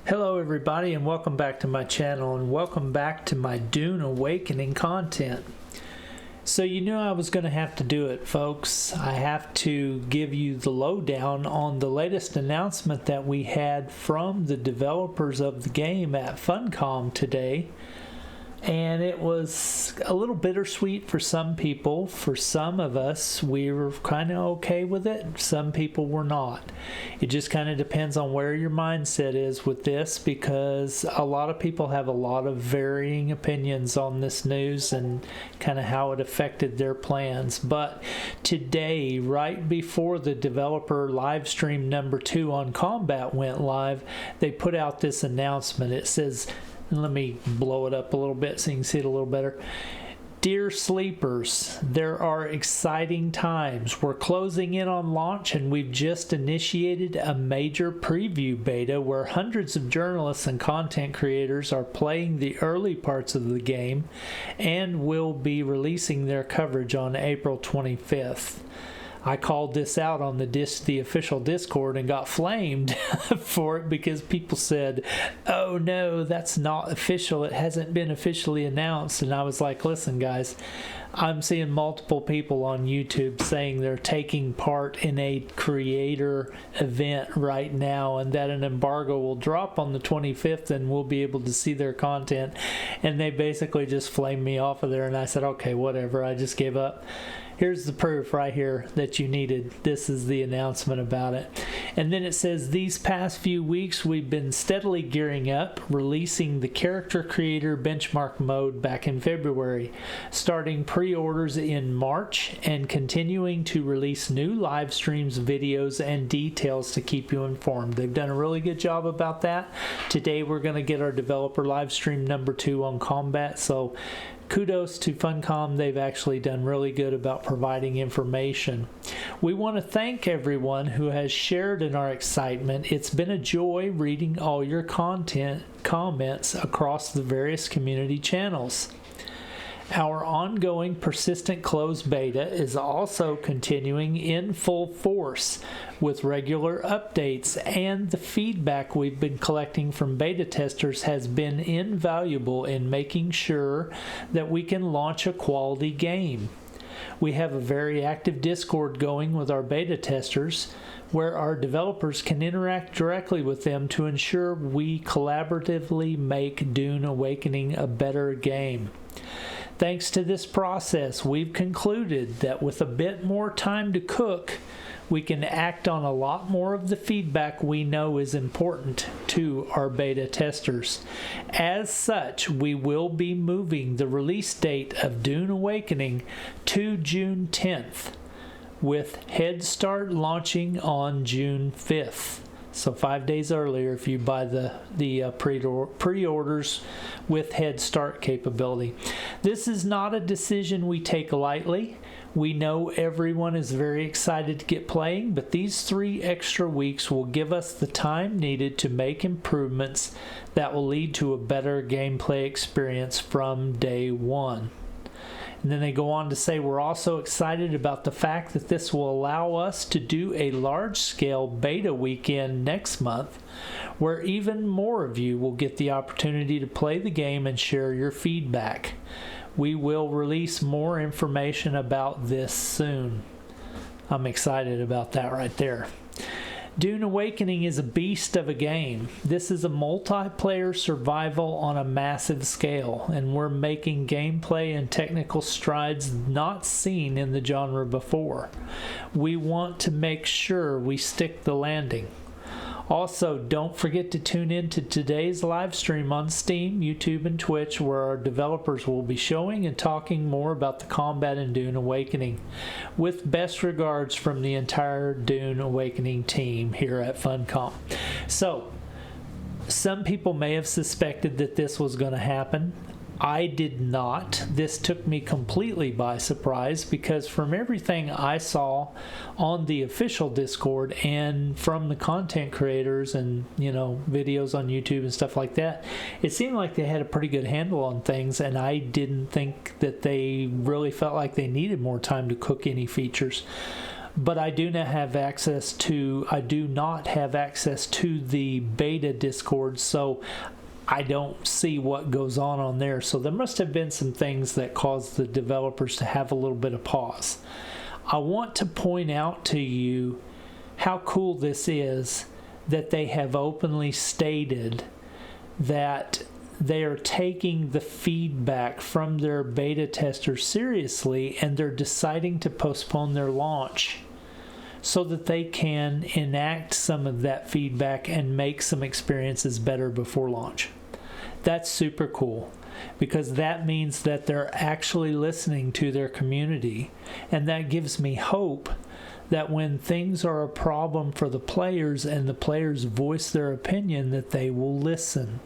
Hello everybody and welcome back to my channel and welcome back to my Dune Awakening content. So you knew I was going to have to do it, folks. I have to give you the lowdown on the latest announcement that we had from the developers of the game at Funcom today. And it was a little bittersweet for some people. For some of us, we were kind of okay with it. Some people were not. It just kind of depends on where your mindset is with this, because a lot of people have a lot of varying opinions on this news and kind of how it affected their plans. But today, right before the developer live stream number 2 on Combat went live, they put out this announcement. It says, and let me blow it up a little bit so you can see it a little better. Dear sleepers, there are exciting times. We're closing in on launch and we've just initiated a major preview beta where hundreds of journalists and content creators are playing the early parts of the game and will be releasing their coverage on April 25th. I called this out on the official Discord and got flamed for it because people said, oh no, that's not official. It hasn't been officially announced. And I was like, listen guys, I'm seeing multiple people on YouTube saying they're taking part in a creator event right now and that an embargo will drop on the 25th and we'll be able to see their content. And they basically just flamed me off of there and I said, okay, whatever. I just gave up. Here's the proof right here that you needed. This is the announcement about it. And then it says, these past few weeks we've been steadily gearing up, releasing the character creator benchmark mode back in February, starting pre-orders in March and continuing to release new live streams, videos, and details to keep you informed. They've done a really good job about that. Today we're going to get our developer live stream number 2 on Combat, so kudos to Funcom. They've actually done really good about providing information. We want to thank everyone who has shared in our excitement. It's been a joy reading all your comments across the various community channels. Our ongoing persistent closed beta is also continuing in full force with regular updates, and the feedback we've been collecting from beta testers has been invaluable in making sure that we can launch a quality game. We have a very active Discord going with our beta testers where our developers can interact directly with them to ensure we collaboratively make Dune Awakening a better game. Thanks to this process, we've concluded that with a bit more time to cook, we can act on a lot more of the feedback we know is important to our beta testers. As such, we will be moving the release date of Dune Awakening to June 10th, with Head Start launching on June 5th. So 5 days earlier if you buy the pre-orders with Head Start capability. This is not a decision we take lightly. We know everyone is very excited to get playing, but these 3 extra weeks will give us the time needed to make improvements that will lead to a better gameplay experience from day one. And then they go on to say, we're also excited about the fact that this will allow us to do a large-scale beta weekend next month, where even more of you will get the opportunity to play the game and share your feedback. We will release more information about this soon. I'm excited about that right there. Dune Awakening is a beast of a game. This is a multiplayer survival on a massive scale, and we're making gameplay and technical strides not seen in the genre before. We want to make sure we stick the landing. Also, don't forget to tune in to today's live stream on Steam, YouTube, and Twitch, where our developers will be showing and talking more about the combat in Dune Awakening. With best regards from the entire Dune Awakening team here at Funcom. So, some people may have suspected that this was going to happen. I did not. This took me completely by surprise because from everything I saw on the official Discord and from the content creators and, videos on YouTube and stuff like that, it seemed like they had a pretty good handle on things, and I didn't think that they really felt like they needed more time to cook any features. but I do not have access to the beta Discord, so I don't see what goes on there. So there must have been some things that caused the developers to have a little bit of pause. I want to point out to you how cool this is that they have openly stated that they are taking the feedback from their beta testers seriously, and they're deciding to postpone their launch so that they can enact some of that feedback and make some experiences better before launch. That's super cool, because that means that they're actually listening to their community, and that gives me hope that when things are a problem for the players and the players voice their opinion, that they will listen.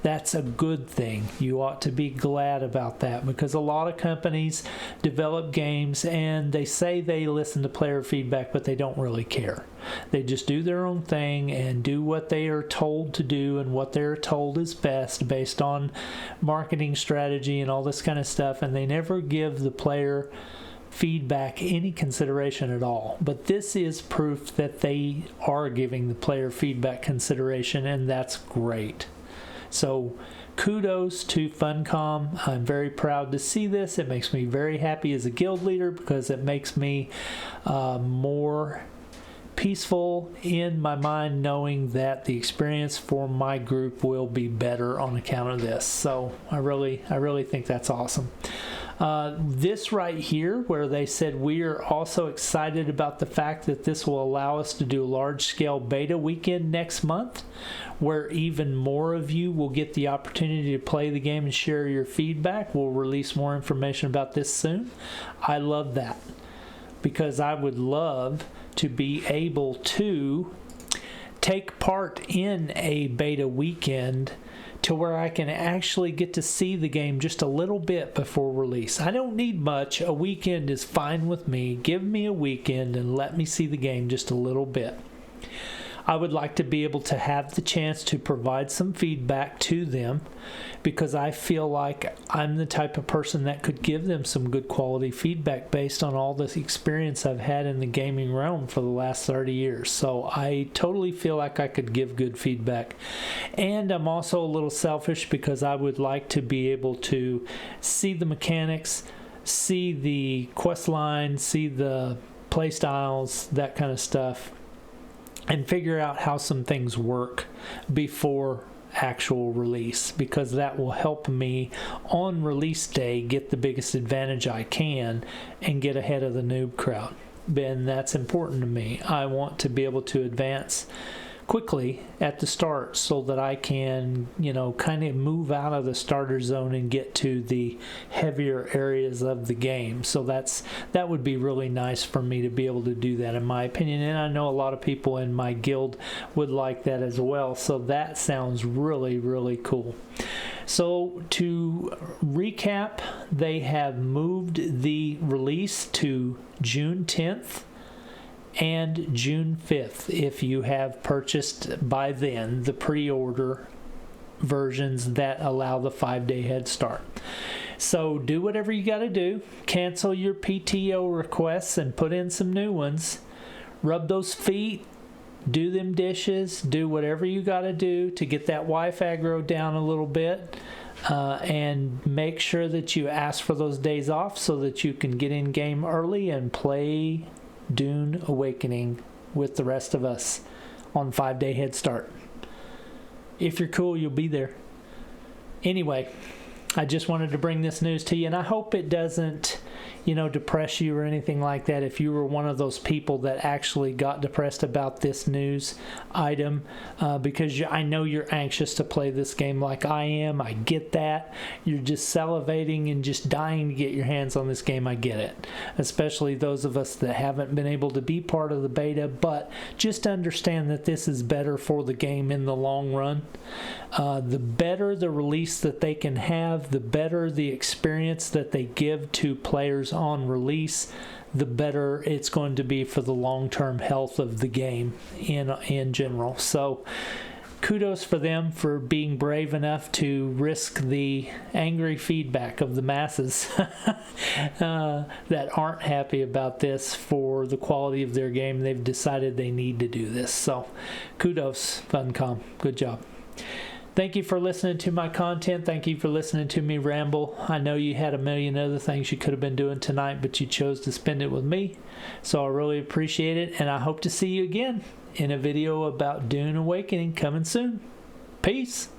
That's a good thing. You ought to be glad about that, because a lot of companies develop games and they say they listen to player feedback, but they don't really care. They just do their own thing and do what they are told to do and what they're told is best based on marketing strategy and all this kind of stuff, and they never give the player feedback any consideration at all. But this is proof that they are giving the player feedback consideration, and that's great. So kudos to Funcom. I'm very proud to see this. It makes me very happy as a guild leader, because it makes me more peaceful in my mind knowing that the experience for my group will be better on account of this. So I really think that's awesome. This right here, where they said we are also excited about the fact that this will allow us to do a large-scale beta weekend next month, where even more of you will get the opportunity to play the game and share your feedback. We'll release more information about this soon. I love that, because I would love to be able to take part in a beta weekend to where I can actually get to see the game just a little bit before release. I don't need much. A weekend is fine with me. Give me a weekend and let me see the game just a little bit. I would like to be able to have the chance to provide some feedback to them, because I feel like I'm the type of person that could give them some good quality feedback based on all the experience I've had in the gaming realm for the last 30 years. So I totally feel like I could give good feedback. And I'm also a little selfish, because I would like to be able to see the mechanics, see the quest line, see the play styles, that kind of stuff, and figure out how some things work before actual release, because that will help me on release day get the biggest advantage I can and get ahead of the noob crowd. And that's important to me. I want to be able to advance quickly at the start so that I can, kind of move out of the starter zone and get to the heavier areas of the game. So that would be really nice for me to be able to do that, in my opinion. And I know a lot of people in my guild would like that as well. So that sounds really, really cool. So to recap, they have moved the release to June 10th. And June 5th, if you have purchased by then the pre-order versions that allow the 5-day head start. So do whatever you got to do. Cancel your PTO requests and put in some new ones. Rub those feet, do them dishes, do whatever you got to do to get that wife aggro down a little bit. And make sure that you ask for those days off so that you can get in game early and play Dune Awakening with the rest of us on 5-day head start. If you're cool, you'll be there. Anyway, I just wanted to bring this news to you, and I hope it doesn't, depress you or anything like that. If you were one of those people that actually got depressed about this news item, because I know you're anxious to play this game like I am. I get that. You're just salivating and just dying to get your hands on this game. I get it. Especially those of us that haven't been able to be part of the beta, but just understand that this is better for the game in the long run. The better the release that they can have, the better the experience that they give to players on release, the better it's going to be for the long-term health of the game in general. So kudos for them for being brave enough to risk the angry feedback of the masses that aren't happy about this for the quality of their game. They've decided they need to do this. So kudos, Funcom. Good job. Thank you for listening to my content. Thank you for listening to me ramble. I know you had a million other things you could have been doing tonight, but you chose to spend it with me. So I really appreciate it, and I hope to see you again in a video about Dune Awakening coming soon. Peace.